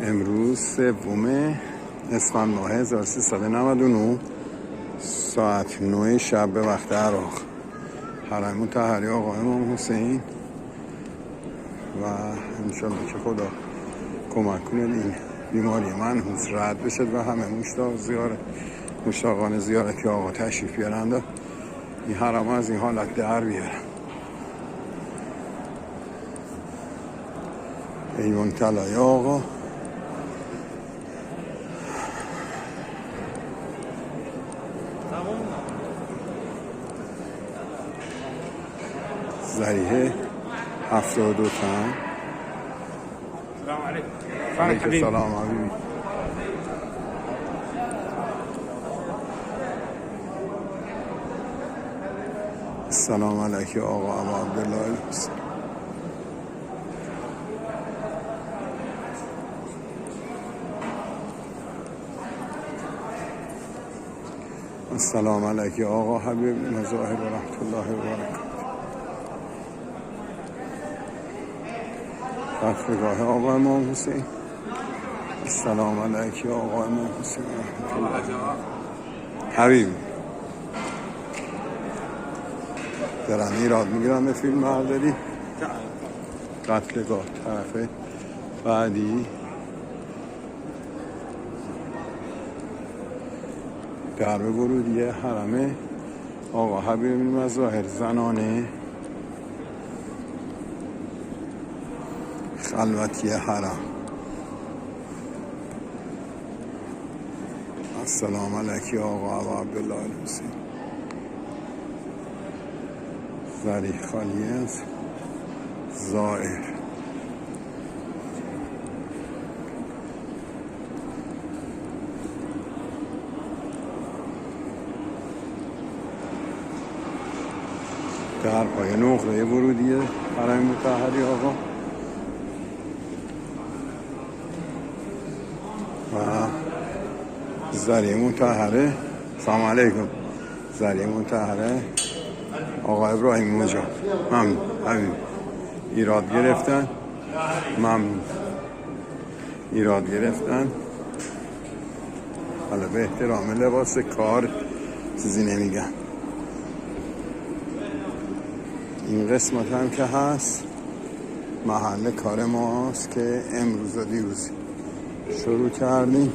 امروز 3 اسفند ماه 1399 ساعت 9 شب به وقت عراق، حرم مطهری آقا امام حسین. و انشالله که خدا کمک کنه این بیماری منحوس رد بشه و همه مشتاقان زیارتی آقا تشریف بیارند و این حرم از این حالت در بیارن. ایوان طلای آقا ذریحه 72 تن. السلام عليكم. علیکم السلام حبیبی. السلام علیکم آقا ابو عبدالله الحسین. السلام علیکم آقا حبیب مظاهر و رحمت الله و برکاته. رفتگاه آقا امام حسین. السلام علیکم آقا امام حسین رحمت الله حبیبی. دارن ایراد میگیرن به فیلم برداری قتلگاه طرف بعدی. درب ورودی حرم آقا حبیب مظاهر زنانه خلوتی حرم. السلام علیکم آقا ابو عبدالله الحسین. ذریح خالی از زائر. در پای نقره ورودی حرم مطهری آقا و ذریح مطهره. سلام علیکم. ذریح مطهره آقا ابراهیم مجا. ممنون حبیب. ایراد گرفتن. ممنون. ایراد گرفتن. حالا به احترام لباس کار چیزی نمیگن. این قسمت هم که هست محل کار ماست که امروز و دیروز شروع کردیم.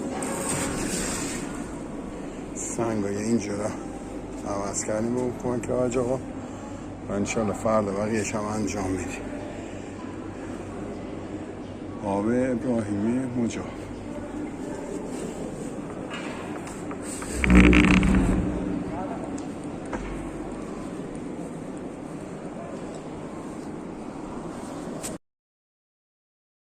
سنگای اینجا را عوض کردیم با کمک حاج آقا و انشالله فردا بقیه‌اش هم انجام میدیم. آب ابراهیمی مجا.